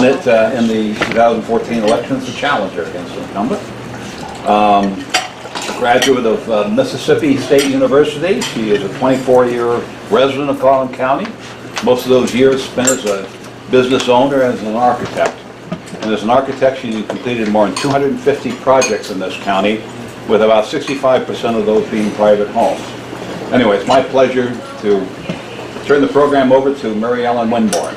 In the 2014 elections, a challenger against the incumbent. A graduate of Mississippi State University. She is a 24-year resident of Clallam County. Most of those years spent as a business owner, as an architect. And as an architect, she completed more than 250 projects in this county, with about 65% of those being private homes. Anyway, it's my pleasure to turn the program over to Mary Ellen Winborn.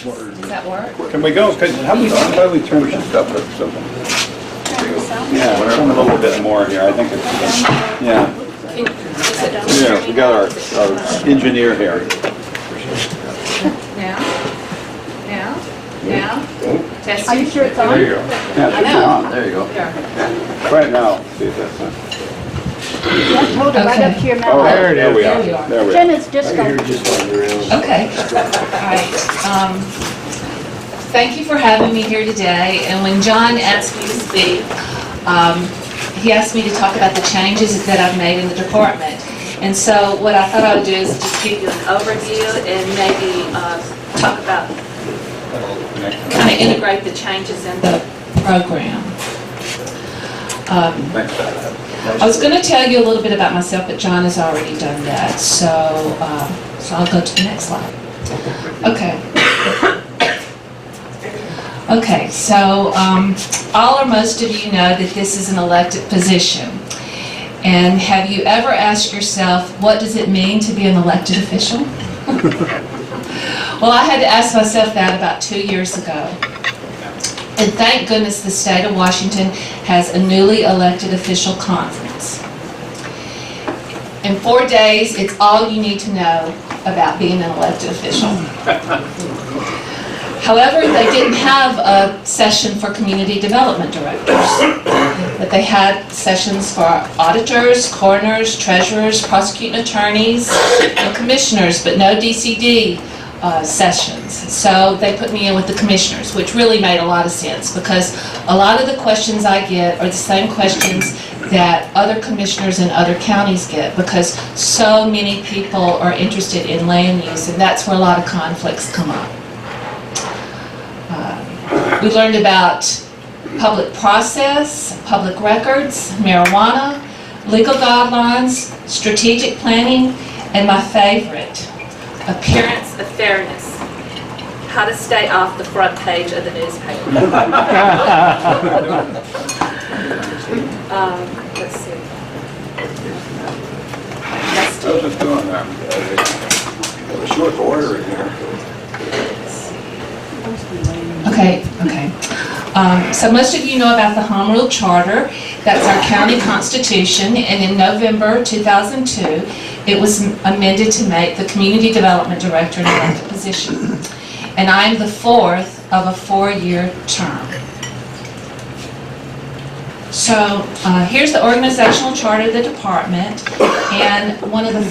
Does that work? Can we go? How about we turn this up or something? Yeah, turn a little bit more here. I think it's, yeah. Yeah, we got our engineer here. Now? Testing? Are you sure it's on? There you go. Yeah, I know. on. There you go. Here. Right now, see if that's on. Just hold it right up to your Oh, mouth. there we There we are. are. There we are. Jen is just going. Okay. All right. Thank you for having me here today. And when John asked me to speak, he asked me to talk about the changes that I've made in the department. And so what I thought I would do is just give you an overview and maybe talk about, kind of integrate the changes in the program. I was going to tell you a little bit about myself, but John has already done that. So I'll go to the next slide. Okay. Okay, so all or most of you know that this is an elected position. And have you ever asked yourself, what does it mean to be an elected official? Well, I had to ask myself that about 2 years ago. And thank goodness the state of Washington has a newly elected official conference. In 4 days, it's all you need to know about being an elected official. However, they didn't have a session for community development directors, but they had sessions for auditors, coroners, treasurers, prosecuting attorneys, and commissioners, but no DCD sessions. So they put me in with the commissioners, which really made a lot of sense because a lot of the questions I get are the same questions that other commissioners in other counties get because so many people are interested in land use, and that's where a lot of conflicts come up. We learned about public process, public records, marijuana, legal guidelines, strategic planning, and my favorite, appearance of fairness, how to stay off the front page of the newspaper. Let's see. I was just doing that. A short order in here. Okay. So most of you know about the Home Rule Charter. That's our county constitution, and in November 2002, it was amended to make the Community Development Director an elected position. And I am the fourth of a 4-year term. So here's the organizational chart of the department, and one of the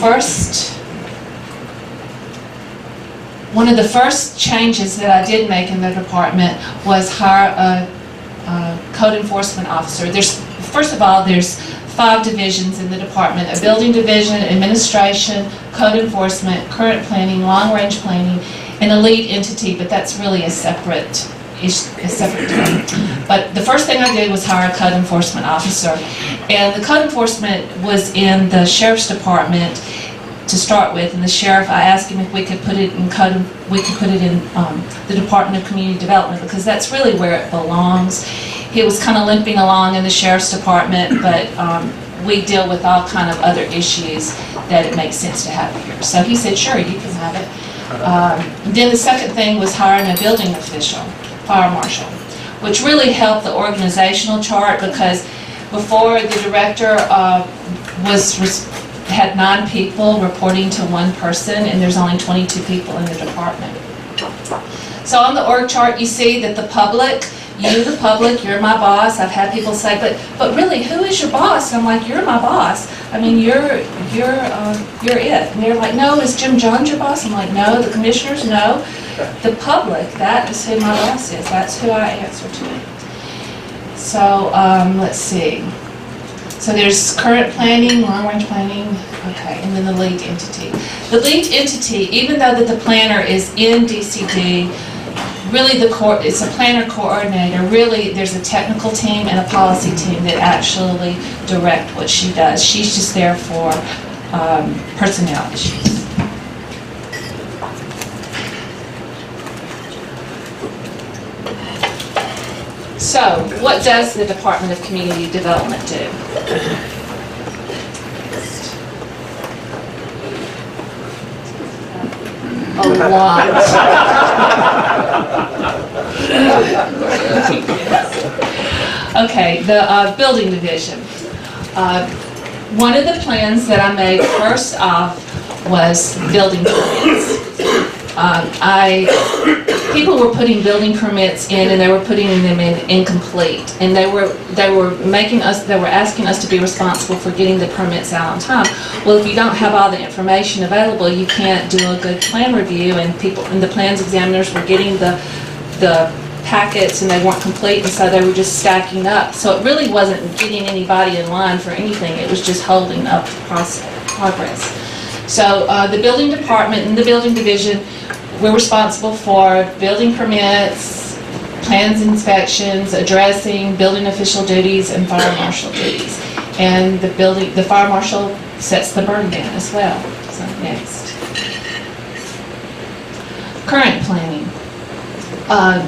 first changes that I did make in the department was hire a code enforcement officer. First of all, there's 5 divisions in the department: a building division, administration, code enforcement, current planning, long-range planning, and a lead entity, but that's really a separate term. But the first thing I did was hire a code enforcement officer, and the code enforcement was in the sheriff's department to start with, and the sheriff, I asked him if we could put it in the Department of Community Development because that's really where it belongs. He was kind of limping along in the sheriff's department, but we deal with all kind of other issues that it makes sense to have here. So he said, sure, you can have it. Then the second thing was hiring a building official, fire marshal, which really helped the organizational chart because before the director had 9 people reporting to 1 person, and there's only 22 people in the department. So on the org chart, you see that the public, you're my boss. I've had people say, but really, who is your boss? And I'm like, you're my boss. I mean, you're it. And they're like, no, is Jim Jones your boss? I'm like, no. The commissioners, no. The public, that is who my boss is. That's who I answer to. So let's see. So there's current planning, long-range planning, okay, and then the lead entity. The lead entity, even though that the planner is in DCD, really it's a planner coordinator. Really, there's a technical team and a policy team that actually direct what she does. She's just there for personnel issues. So, what does the Department of Community Development do? A lot. Okay, the building division. One of the plans that I made first off was building permits. People were putting building permits in, and they were putting them in incomplete, and they were asking us to be responsible for getting the permits out on time. Well, if you don't have all the information available, you can't do a good plan review, and the plans examiners were getting the packets and they weren't complete, and so they were just stacking up. So it really wasn't getting anybody in line for anything. It was just holding up progress. So the building department and the building division, we're responsible for building permits, plans inspections, addressing building official duties, and fire marshal duties. And the fire marshal sets the burn ban as well. So next. Current planning.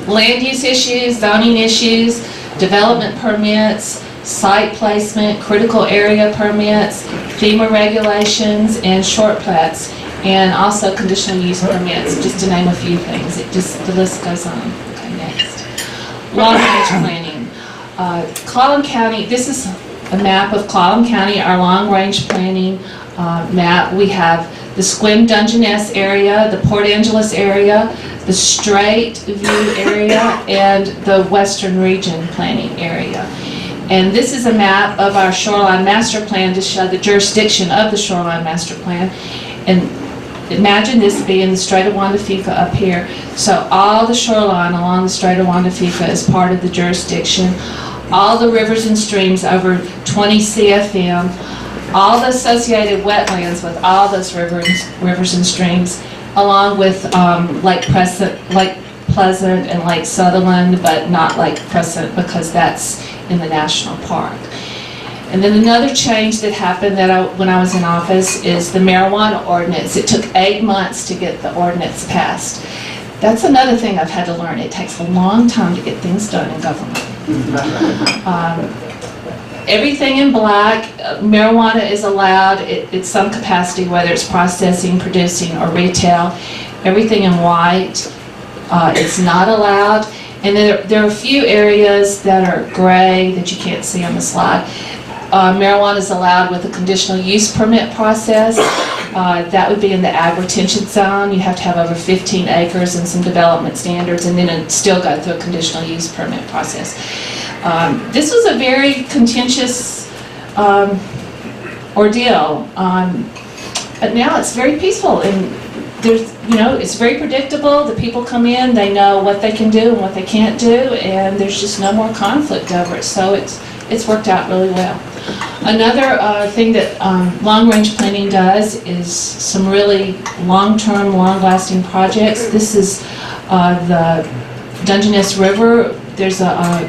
Land use issues, zoning issues, development permits, site placement, critical area permits, FEMA regulations, and short plats, and also conditional use permits, just to name a few things. The list goes on. Okay, next. Long-range planning. Clallam County, this is a map of Clallam County, our long-range planning map. We have the Sequim Dungeness area, the Port Angeles area, the Strait View area, and the Western Region planning area. And this is a map of our shoreline master plan to show the jurisdiction of the shoreline master plan. And imagine this being the Strait of Juan de Fuca up here. So all the shoreline along the Strait of Juan de Fuca is part of the jurisdiction. All the rivers and streams over 20 CFM, all the associated wetlands with all those rivers and streams, along with Lake Pleasant and Lake Sutherland, but not Lake Pleasant because that's in the national park. And then another change that happened when I was in office is the marijuana ordinance. It took 8 months to get the ordinance passed. That's another thing I've had to learn. It takes a long time to get things done in government. Everything in black, marijuana is allowed at some capacity, whether it's processing, producing, or retail. Everything in white, it's not allowed. And then there are a few areas that are gray that you can't see on the slide. Marijuana is allowed with a conditional use permit process. That would be in the ag-retention zone. You have to have over 15 acres and some development standards, and then it'd still go through a conditional use permit process. This was a very contentious ordeal, but now it's very peaceful, and it's very predictable. The people come in, they know what they can do and what they can't do, and there's just no more conflict over it. So it's worked out really well. Another thing that long-range planning does is some really long-term, long-lasting projects. This is the Dungeness River. There's a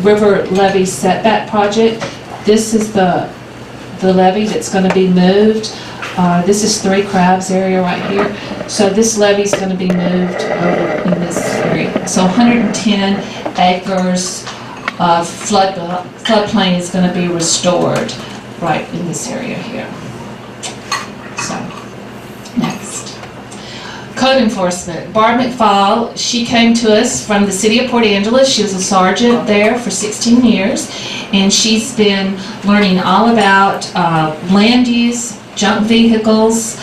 river levee setback project. This is the levee that's going to be moved. This is Three Crabs area right here. So this levee is going to be moved over in this area. So 110 acres of floodplain is going to be restored right in this area here. So, next. Code enforcement. Barb McFall, she came to us from the city of Port Angeles. She was a sergeant there for 16 years, and she's been learning all about land use, junk vehicles,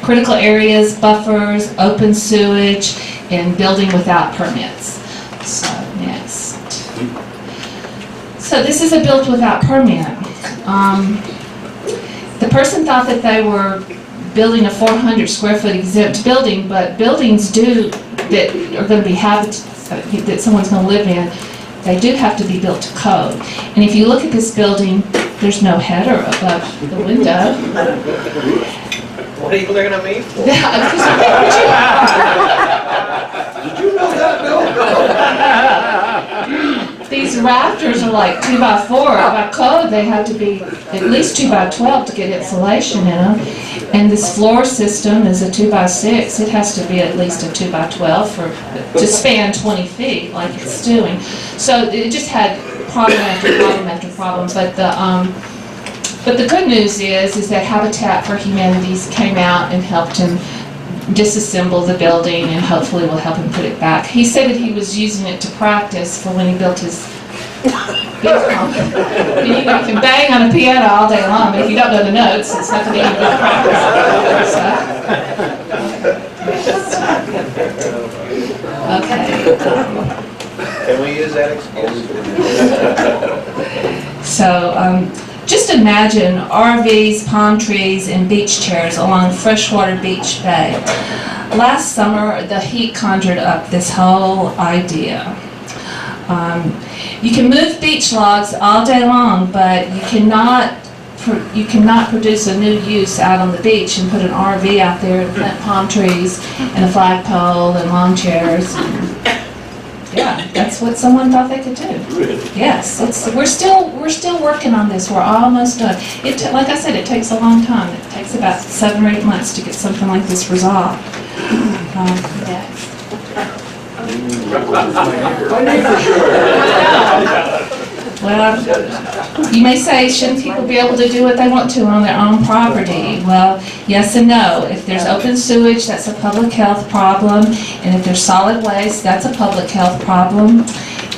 critical areas, buffers, open sewage, and building without permits. So, next. So this is a build without permit. The person thought that they were building a 400 square foot exempt building, but buildings that are going to be that someone's going to live in, they do have to be built to code. And if you look at this building, there's no header above the window. What are you looking at me for? These rafters are like 2 by 4. By code, they have to be at least 2 by 12 to get insulation in them. And this floor system is a 2 by 6. It has to be at least a 2 by 12 to span 20 feet, like it's doing. So it just had problem after problem after problem. But the good news is that Habitat for Humanities came out and helped him disassemble the building, and hopefully will help him put it back. He said that he was using it to practice for when he built his piano. You can bang on a piano all day long, but if you don't know the notes, it's not going to be any good practice. Okay. Can we use that excuse? So, just imagine RVs, palm trees, and beach chairs along Freshwater Beach Bay. Last summer, the heat conjured up this whole idea. You can move beach logs all day long, but you cannot produce a new use out on the beach and put an RV out there and plant palm trees and a flagpole and lawn chairs. Yeah, that's what someone thought they could do. Really? Yes, we're still working on this. We're almost done. Like I said, it takes a long time. It takes about 7 or 8 months to get something like this resolved. Next. Well, you may say, shouldn't people be able to do what they want to on their own property? Well, yes and no. If there's open sewage, that's a public health problem. And if there's solid waste, that's a public health problem.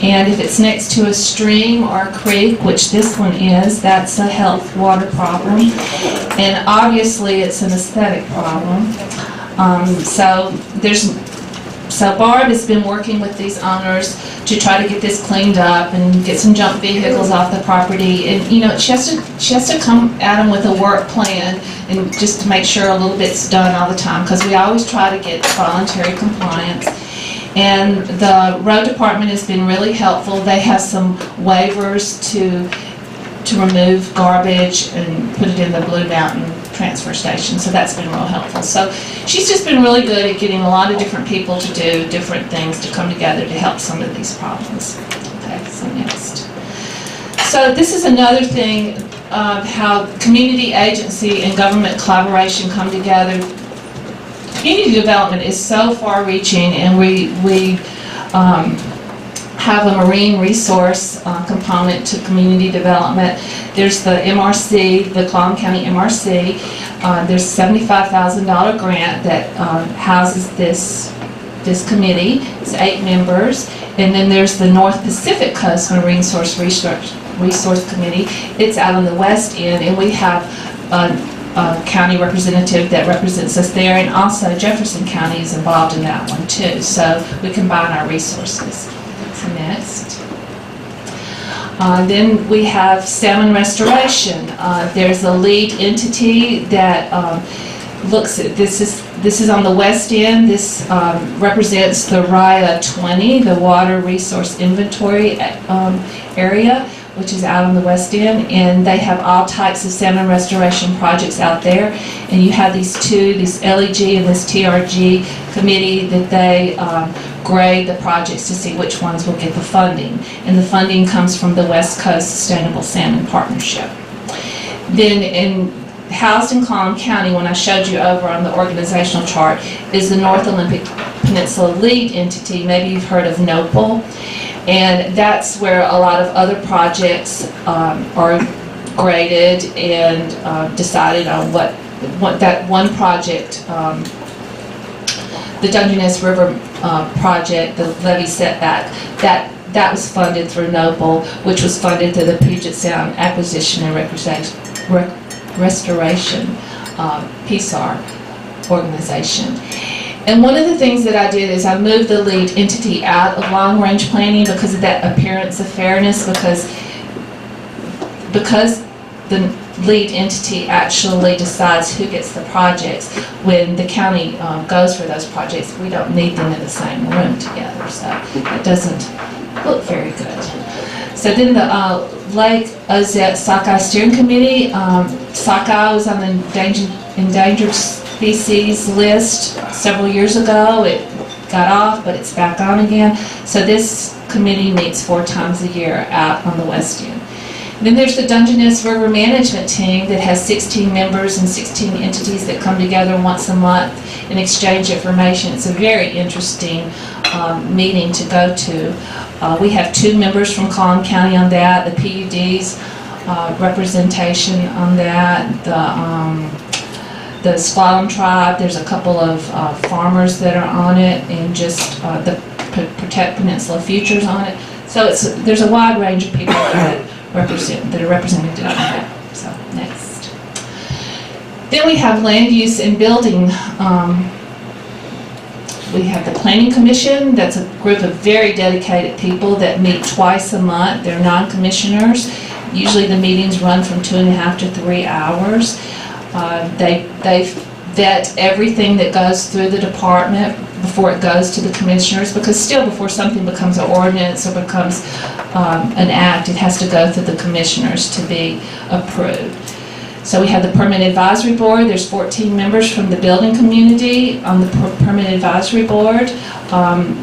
And if it's next to a stream or a creek, which this one is, that's a health water problem. And obviously, it's an aesthetic problem. So Barb has been working with these owners to try to get this cleaned up and get some junk vehicles off the property. And you know, she has to come at them with a work plan and just to make sure a little bit's done all the time, because we always try to get voluntary compliance. And the road department has been really helpful. They have some waivers to remove garbage and put it in the Blue Mountain transfer station, so that's been real helpful. So she's just been really good at getting a lot of different people to do different things to come together to help some of these problems. Okay, so next. So this is another thing of how community agency and government collaboration come together. Community development is so far-reaching, and we have a marine resource component to community development. There's the MRC, the Clallam County MRC. There's a $75,000 grant that houses this committee. It's 8 members. And then there's the North Pacific Coast Marine Resource Committee. It's out on the west end, and we have a county representative that represents us there, and also Jefferson County is involved in that one too. So we combine our resources. So next. Then we have salmon restoration. There's a lead entity that looks at this is on the west end. This represents the RIA 20, the Water Resource Inventory area, which is out on the west end, and they have all types of salmon restoration projects out there. And you have these LEG and this TRG committee that they grade the projects to see which ones will get the funding. And the funding comes from the West Coast Sustainable Salmon Partnership. Then housed in Clallam County, when I showed you over on the organizational chart, is the North Olympic Peninsula lead entity. Maybe you've heard of NOPL. And that's where a lot of other projects are graded and decided on what that one project, the Dungeness River project, the levee setback, that was funded through NOPL, which was funded through the Puget Sound Acquisition and Restoration PSAR organization. And one of the things that I did is I moved the lead entity out of long-range planning because of that appearance of fairness, because the lead entity actually decides who gets the projects. When the county goes for those projects, we don't need them in the same room together, so it doesn't look very good. So then the Lake Ozette Sockeye Steering Committee, sockeye was on the endangered species list several years ago. It got off, but it's back on again. So this committee meets 4 times a year out on the west end. Then there's the Dungeness River Management Team that has 16 members and 16 entities that come together once a month and exchange information. It's a very interesting meeting to go to. We have 2 members from Clallam County on that, the PUD's representation on that, the Clallam tribe, there's a couple of farmers that are on it, and just the Protect Peninsula Futures on it. So there's a wide range of people that are represented on that. So next. Then we have land use and building. We have the Planning Commission. That's a group of very dedicated people that meet twice a month. They're non-commissioners. Usually the meetings run from 2.5 to 3 hours. They vet everything that goes through the department before it goes to the commissioners, because still before something becomes an ordinance or becomes an act, it has to go through the commissioners to be approved. So we have the Permit Advisory Board. There's 14 members from the building community on the Permit Advisory Board.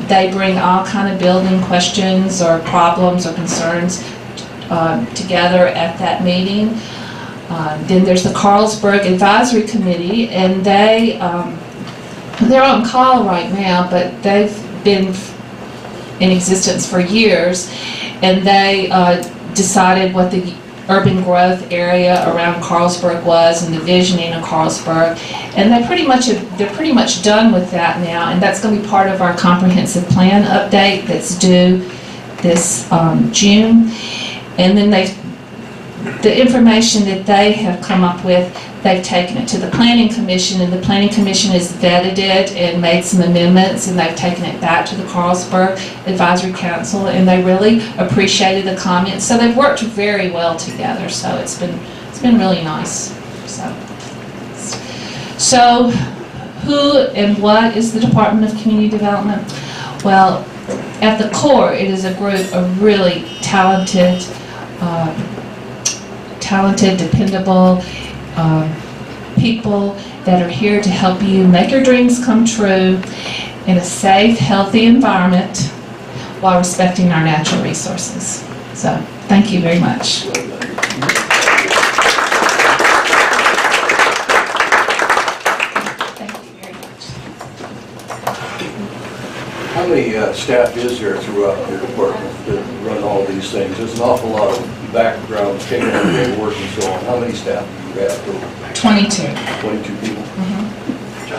They bring all kind of building questions or problems or concerns together at that meeting. Then there's the Carlsberg Advisory Committee, and they're on call right now, but they've been in existence for years, and they decided what the urban growth area around Carlsberg was and the visioning of Carlsberg, and they're pretty much done with that now, and that's going to be part of our comprehensive plan update that's due this June. And then the information that they have come up with, they've taken it to the Planning Commission, and the Planning Commission has vetted it and made some amendments, and they've taken it back to the Carlsberg Advisory Council, and they really appreciated the comments. So they've worked very well together. So it's been really nice. So who and what is the Department of Community Development? Well, at the core, it is a group of really talented, dependable people that are here to help you make your dreams come true in a safe, healthy environment while respecting our natural resources. So, thank you very much. Thank you very much. How many staff is there throughout your department that run all these things? There's an awful lot of background, paperwork and so on. How many staff do you have total? 22. 22 people? Mm-hmm. A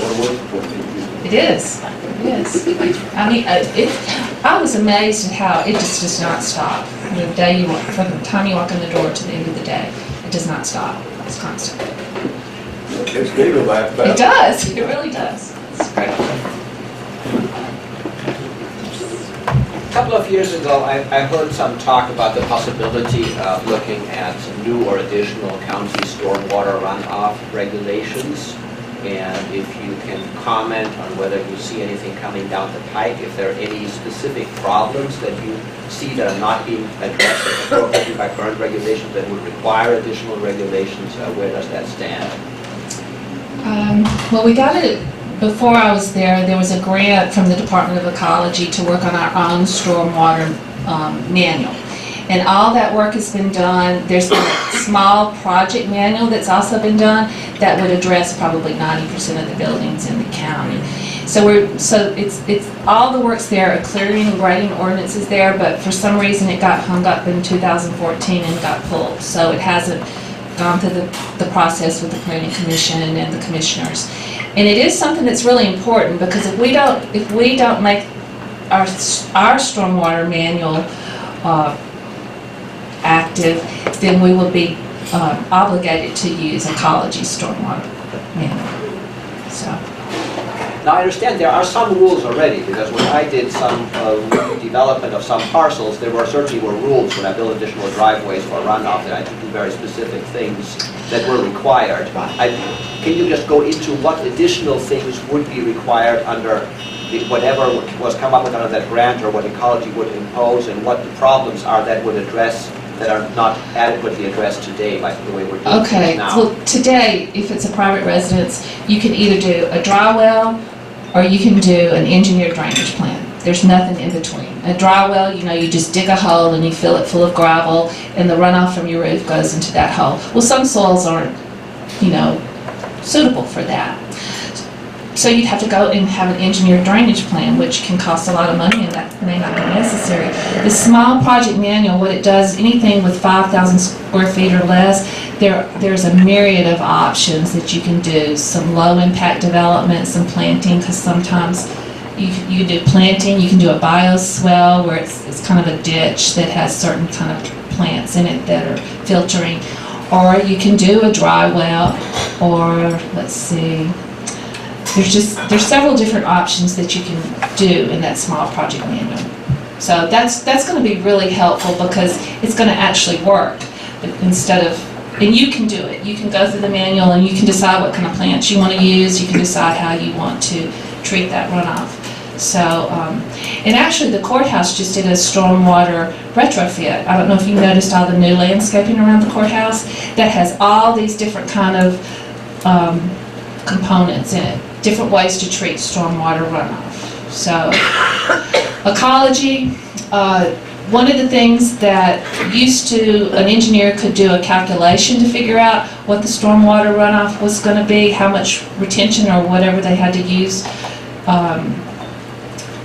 lot of work for 22 people. It is. I mean, I was amazed at how it just does not stop. From the time you walk in the door to the end of the day, it does not stop. It's constant. They go back fast. It does. It really does. It's great. A couple of years ago, I heard some talk about the possibility of looking at new or additional county stormwater runoff regulations. And if you can comment on whether you see anything coming down the pike, if there are any specific problems that you see that are not being addressed appropriately by current regulations that would require additional regulations, where does that stand? Well, we got it. Before I was there was a grant from the Department of Ecology to work on our own stormwater manual. And all that work has been done. There's been a small project manual that's also been done that would address probably 90% of the buildings in the county. So it's all the work's there, clearing and grading ordinances there, but for some reason it got hung up in 2014 and got pulled. So it hasn't gone through the process with the Planning Commission and the commissioners. And it is something that's really important, because if we don't make our stormwater manual active, then we will be obligated to use ecology stormwater manual. So. Now, I understand there are some rules already, because when I did some development of some parcels, there certainly were rules when I built additional driveways for runoff that I had to do very specific things that were required. Can you just go into what additional things would be required under whatever was come up with under that grant or what ecology would impose and what the problems are that would address, that are not adequately addressed today by the way we're doing Okay, things now? well, today, if it's a private residence, you can either do a dry well or you can do an engineered drainage plan. There's nothing in between. A dry well, you just dig a hole and you fill it full of gravel and the runoff from your roof goes into that hole. Well, some soils aren't, suitable for that. So you'd have to go and have an engineered drainage plan, which can cost a lot of money and that may not be necessary. The small project manual, what it does, anything with 5,000 square feet or less, there's a myriad of options that you can do. Some low impact development, some planting, because sometimes you can do planting, you can do a bioswale where it's kind of a ditch that has certain kind of plants in it that are filtering. Or you can do a dry well, or let's see, there's several different options that you can do in that small project manual. So that's going to be really helpful because it's going to actually work instead of, and you can do it. You can go through the manual and you can decide what kind of plants you want to use. You can decide how you want to treat that runoff. So, and actually the courthouse just did a stormwater retrofit. I don't know if you noticed all the new landscaping around the courthouse that has all these different kind of components in it, different ways to treat stormwater runoff. So, ecology, one of the things that used to, an engineer could do a calculation to figure out what the stormwater runoff was going to be, how much retention or whatever they had to use.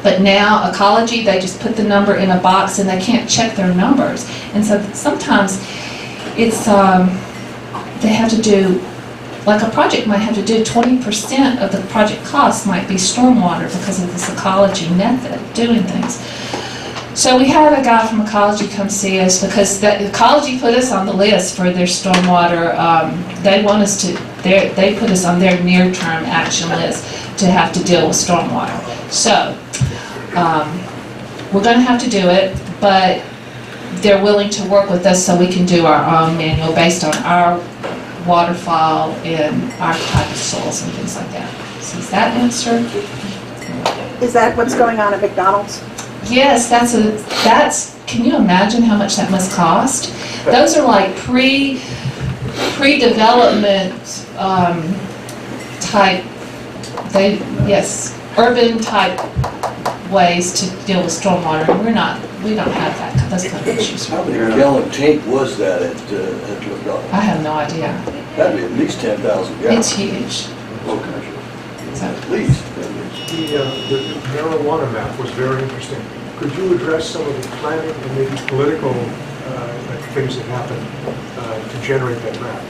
But now, ecology, they just put the number in a box and they can't check their numbers. And so sometimes it's, they have to do, like a project might have to do 20% of the project cost might be stormwater because of this ecology method of doing things. So we had a guy from ecology come see us because the ecology put us on the list for their stormwater. They want us to, they put us on their near-term action list to have to deal with stormwater. So we're going to have to do it, but they're willing to work with us so we can do our own manual based on our waterfall and our type of soils and things like that. So is that answered? Is that what's going on at McDonald's? Yes, that's, can you imagine how much that must cost? Those are like pre-development type, yes, urban type ways to deal with stormwater, and we don't have those kind of issues. How many gallon tank was that at McDonald's? I have no idea. That'd be at least 10,000 gallons. It's huge. Okay. So, At least. The marijuana map was very interesting. Could you address some of the planning and maybe political things that happened to generate that map?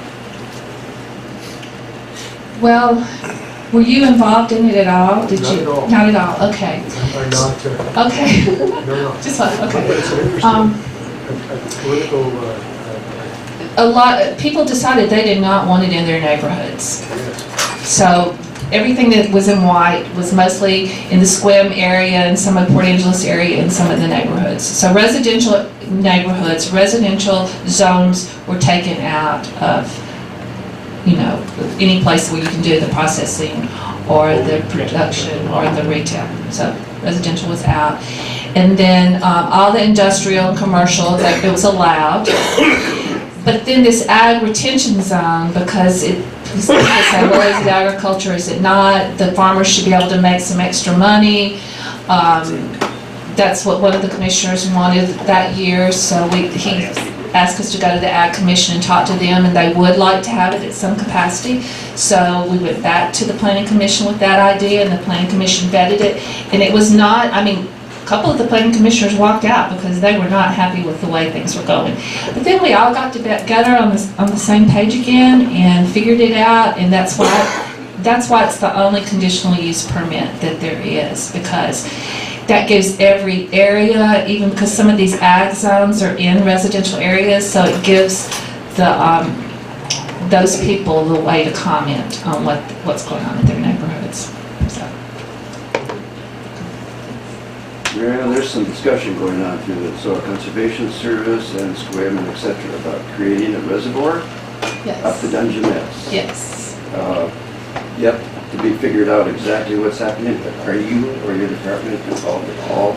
well, were you involved in it at all? Did Not you? at all. Not at all. Okay. I'm not, Okay. no. Just one. But Okay. it's an interesting political, A lot. People decided they did not want it in their neighborhoods. yes. So everything that was in white was mostly in the Squim area and some of Port Angeles area and some of the neighborhoods. So residential neighborhoods, residential zones were taken out of, any place where you can do the processing or the production or the retail. So residential was out. And then all the industrial and commercial, it was allowed. But then this ag retention zone, because people say, well, is it agriculture, is it not? The farmers should be able to make some extra money. That's what one of the commissioners wanted that year, so he asked us to go to the Ag Commission and talk to them, and they would like to have it at some capacity. So we went back to the Planning Commission with that idea, and the Planning Commission vetted it. And it was not, a couple of the planning commissioners walked out because they were not happy with the way things were going. But then we all got together on the same page again and figured it out, and that's why it's the only conditional use permit that there is, because that gives every area, even because some of these ag zones are in residential areas, so it gives those people the way to comment on what's going on in their neighborhoods. So. There's some discussion going on through the Soil Conservation Service and SQUIM and et cetera about creating a reservoir Yes. up to Dungeness. Yes. Yep, to be figured out exactly what's happening? Are you or your department involved at all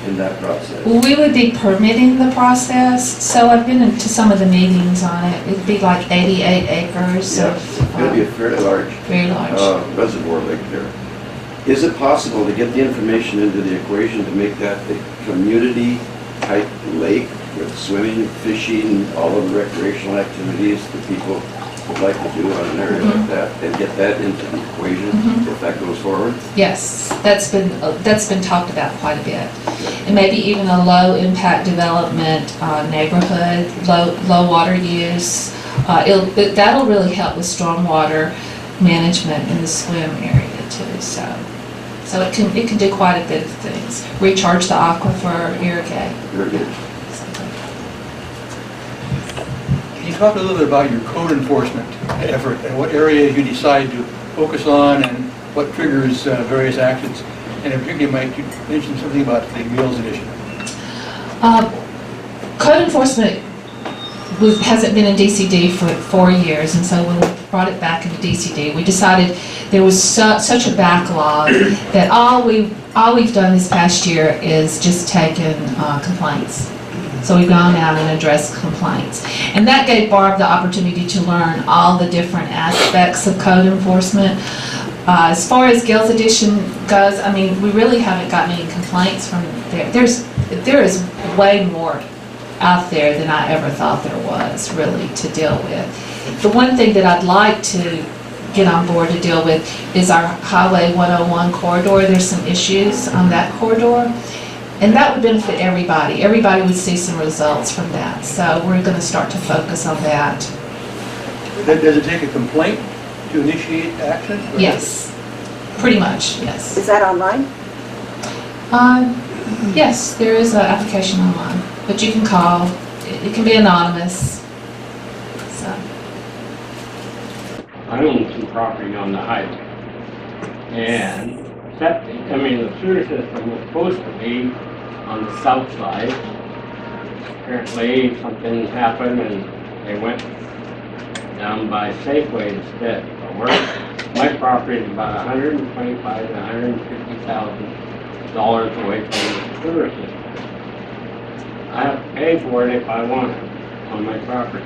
in that process? We would be permitting the process, so I've been to some of the meetings on it. It'd be like 88 acres Yeah, of, it's going to be a fairly large very large. reservoir lake there. Is it possible to get the information into the equation to make that a community-type lake with swimming, fishing, all of the recreational activities that people would like to do on an area like that, and get that into the equation if that goes forward? Yes, that's been talked about quite a bit. And maybe even a low-impact development neighborhood, low water use. That'll really help with stormwater management in the swim area too. So it can do quite a bit of things. Recharge the aquifer, irrigate. Very good. Can you talk a little bit about your code enforcement effort and what areas you decide to focus on and what triggers various actions? And in particular, might you mention something about the Meals Initiative? Code enforcement hasn't been in DCD for 4 years, and so when we brought it back into DCD, we decided there was such a backlog that all we've done this past year is just taken complaints. So we've gone out and addressed complaints. And that gave Barb the opportunity to learn all the different aspects of code enforcement. As far as Gales Edition goes, I mean, we really haven't gotten any complaints from there. There is way more out there than I ever thought there was, really, to deal with. The one thing that I'd like to get on board to deal with is our Highway 101 corridor. There's some issues on that corridor. And that would benefit everybody. Everybody would see some results from that. So we're going to start to focus on that. Does it take a complaint to initiate action? Yes, pretty much, yes. Is that online? Yes, there is an application online, but you can call. It can be anonymous. So. I own some property on the highway. And septic, the sewer system was supposed to be on the south side. Apparently something happened and they went down by Safeway instead. My property is about $125,000 to $150,000 away from the sewer system. I have to pay for it if I want it on my property. I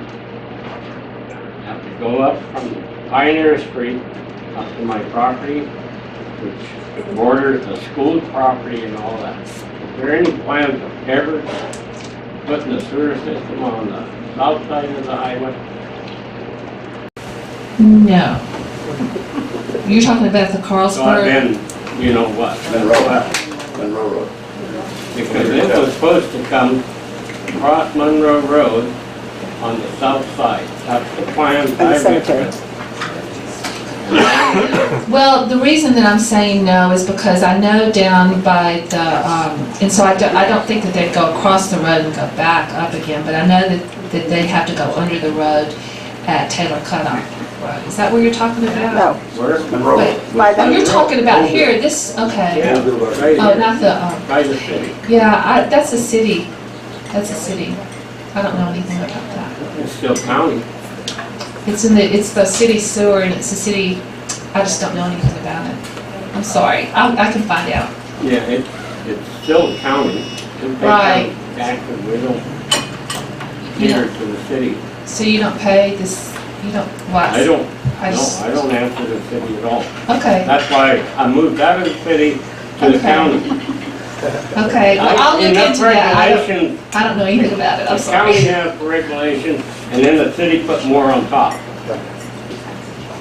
have to go up from Pioneer Street up to my property, which borders the school property and all that. Is there any plans of ever putting the sewer system on the south side of the highway? No. You're talking about the So I've Carlsberg? been, you know what? Monroe Road. Because it was supposed to come across Monroe Road on the south side. That's the plan. And the cemetery. Well, the reason that I'm saying no is because I know down by the, and so I don't think that they'd go across the road and go back up again, but I know that they'd have to go under the road at Taylor Cutoff Road. Is that what you're talking about? No. Where's Monroe. Wait, By oh, the- you're talking about here, this, okay. Yeah, right Oh, here, not the, by the city. yeah, that's a city. That's a city. I don't know anything about that. It's still county. It's the city sewer and it's the city, I just don't know anything about it. I'm sorry, I can find out. Yeah, it's still county. Right. Actually, we don't You cater don't, to the city. so you don't pay this, you don't, what? I don't, I no, just- I don't answer to the city at all. Okay, That's why I moved out of the city to the Okay. county. okay, well, I'll look Enough into that. regulations, I don't know anything about it, I'm the county sorry. has regulations, and then the city put more on top.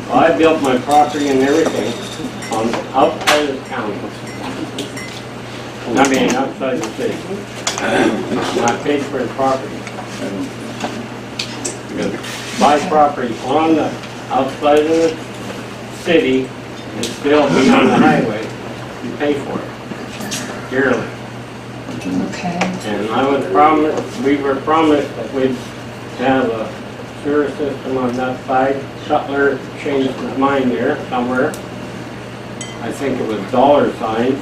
Well, I built my property and everything on outside of the county. I mean, outside the city. And I paid for the property. Because buy property on the outside of the city and still be on the highway, you pay for it yearly. Okay, And I was promised, we were promised that we'd have a sewer system on that side. Cutler changed his mind there somewhere. I think it was dollar signs,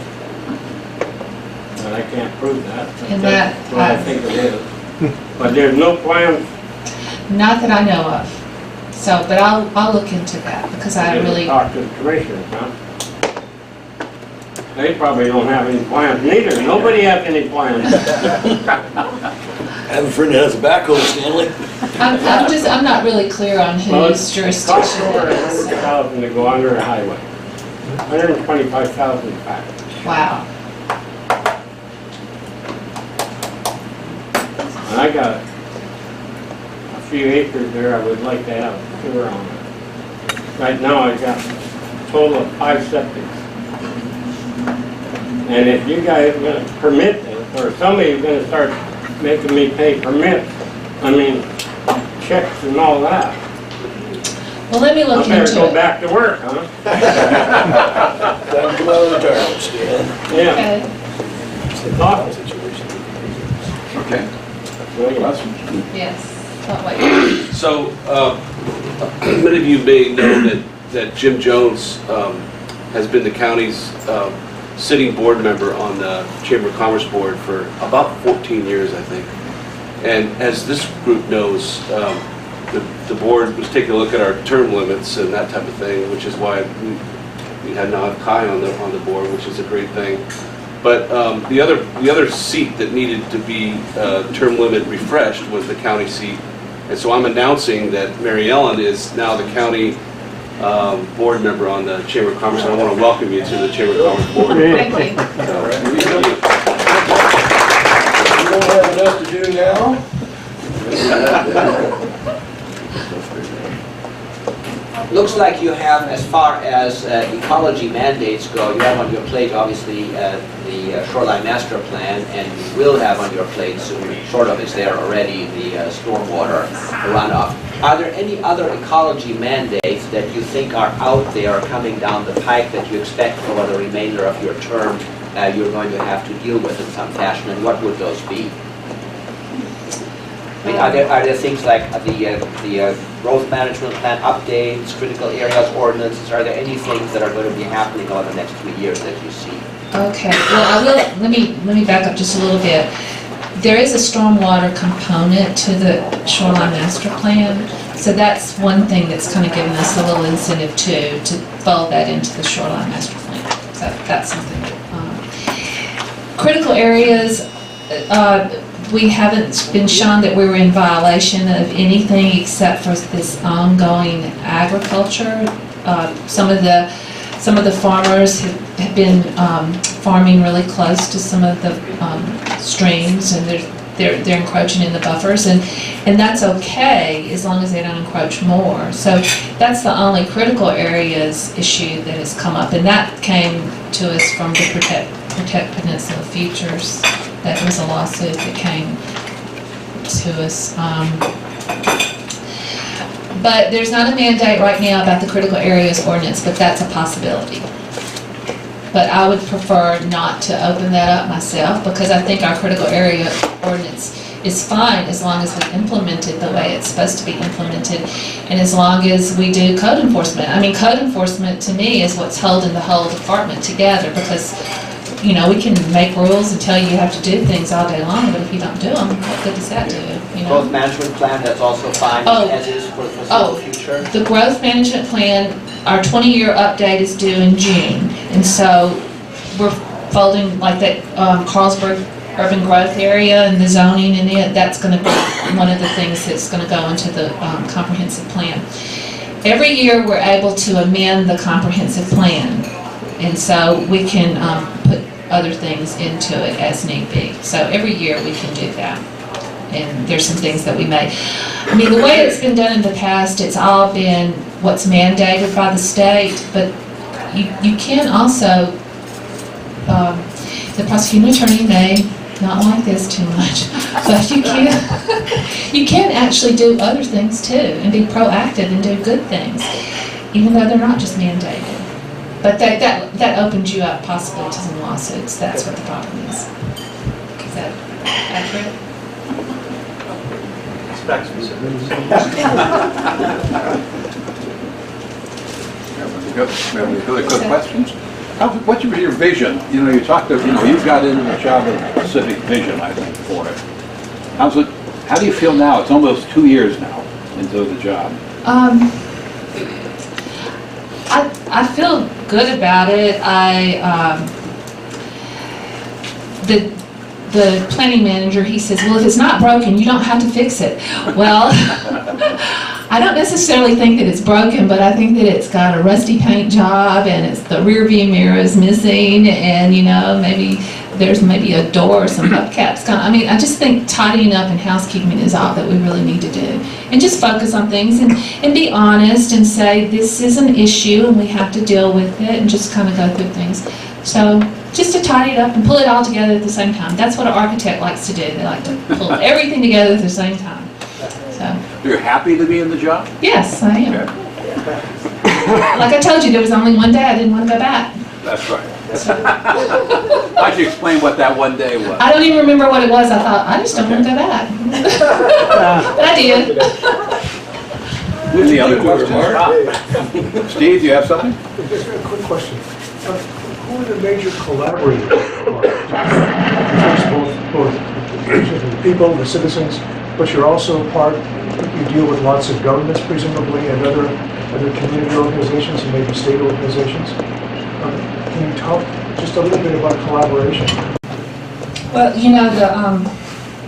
but I can't prove that. But And that's that, what I think it is. But there's no plans. not that I know of. So, but I'll look into that because I You really, talk to the commissioners, huh? They probably don't have any plans neither. Nobody has any plans. I have a friend that has a backhoe, Stanley. I'm not really clear on Well, whose it jurisdiction costs over it is. $100,000 to go under a highway. $125,000 back. Wow. And I got a few acres there I would like to have sewer on it. Right now I got a total of 5 septics. And if you guys are gonna permit this, or somebody's gonna start making me pay permits, I mean, checks and all that, Well, let me I look better into go it. back to work, huh? Time to come out of retirement, Stan. Yeah. Okay. It's awful. Okay. Questions? Yes. Oh, wait. So, many of you may know that Jim Jones has been the county's sitting board member on the Chamber of Commerce Board for about 14 years, I think. And as this group knows, the board was taking a look at our term limits and that type of thing, which is why we had now have Kai on the board, which is a great thing. But the other seat that needed to be term limit refreshed was the county seat. And so I'm announcing that Mary Ellen is now the county board member on the Chamber of Commerce, and I want to welcome you to the Chamber of Commerce board. Thank you. So, You don't have enough to do now? Looks like you have, as far as ecology mandates go, you have on your plate, obviously, the shoreline master plan, and you will have on your plate soon, sort of is there already, the stormwater runoff. Are there any other ecology mandates that you think are out there coming down the pike that you expect for the remainder of your term you're going to have to deal with in some fashion, and what would those be? I mean, are there things like the growth management plan updates, critical areas ordinances? Are there any things that are going to be happening over the next 3 years that you see? Okay, well, I will, let me back up just a little bit. There is a stormwater component to the shoreline master plan, so that's one thing that's kind of given us a little incentive to fold that into the shoreline master plan. So that's something. Critical areas, we haven't been shown that we were in violation of anything except for this ongoing agriculture. Some of the farmers have been farming really close to some of the streams, and they're encroaching in the buffers, and that's okay as long as they don't encroach more. So that's the only critical areas issue that has come up, and that came to us from the Protect Peninsula Futures. That was a lawsuit that came to us. But there's not a mandate right now about the critical areas ordinance, but that's a possibility. But I would prefer not to open that up myself, because I think our critical area ordinance is fine as long as we implement it the way it's supposed to be implemented, and as long as we do code enforcement. I mean, code enforcement to me is what's holding the whole department together, because you know, we can make rules and tell you have to do things all day long, but if you don't do them, what good does that do? You know? Growth management plan, that's also fine as is for the foreseeable future? The growth management plan, our 20-year update is due in June, and so we're folding like that Carlsberg urban growth area and the zoning in it. That's going to be one of the things that's going to go into the comprehensive plan. Every year we're able to amend the comprehensive plan, and so we can put other things into it as need be. So every year we can do that. And there's some things that we may. I mean, the way it's been done in the past, it's all been what's mandated by the state, but you can also, the prosecuting attorney may not like this too much, but you can actually do other things too and be proactive and do good things, even though they're not just mandated. But that opens you up possibly to some lawsuits. That's what the problem is. Is that accurate? Good questions. What's your vision? You know, you talked of, you've got into the job with a specific vision, I think, for it. How do you feel now? It's almost 2 years now into the job. I feel good about it. The planning manager, he says, well, if it's not broken, you don't have to fix it. Well, I don't necessarily think that it's broken, but I think that it's got a rusty paint job, and it's the rear view mirror is missing, and maybe there's maybe a door or some hubcaps gone. I mean, I just think tidying up and housekeeping is all that we really need to do. And just focus on things and be honest and say this is an issue and we have to deal with it, and just kind of go through things. So just to tidy it up and pull it all together at the same time. That's what an architect likes to do. They like to pull everything together at the same time. So. You're happy to be in the job? Yes, I am. Like I told you, there was only one day I didn't want to go back. That's right. Why don't you explain what that one day was? I don't even remember what it was. I thought, I just don't want to go back. But I did. Any other questions? Steve, do you have something? Just a quick question. Who are the major collaborators? Both the people, the citizens, but you're also part, you deal with lots of governments presumably, and other community organizations and maybe state organizations. Can you talk just a little bit about collaboration? Well,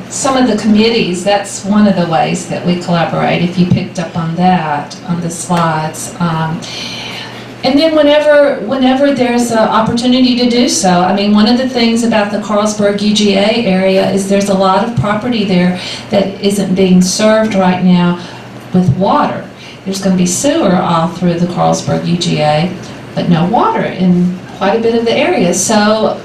some of the committees, that's one of the ways that we collaborate, if you picked up on that, on the slides. And then whenever there's an opportunity to do so, I mean, one of the things about the Carlsberg UGA area is there's a lot of property there that isn't being served right now with water. There's going to be sewer all through the Carlsberg UGA, but no water in quite a bit of the area. So,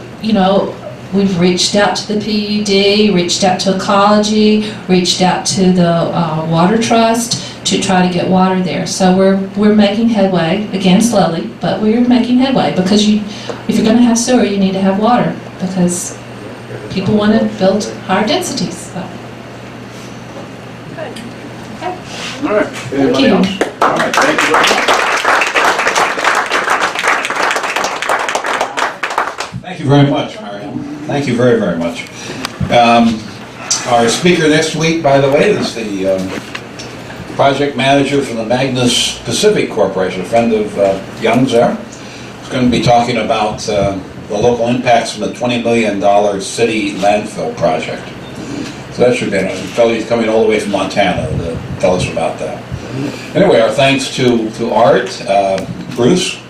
we've reached out to the PUD, reached out to Ecology, reached out to the Water Trust to try to get water there. So we're making headway, again slowly, but we're making headway, because if you're going to have sewer, you need to have water, because people want to build higher densities. So. Okay. All right. Thank you. All right. Thank you very much. Thank you very much, Mariam. Thank you very, very much. Our speaker next week, by the way, is the project manager for the Magnus Pacific Corporation, a friend of Young's there. He's going to be talking about the local impacts from the $20 million city landfill project. So that should be a fellow who's coming all the way from Montana to tell us about that. Anyway, our thanks to Art, Bruce,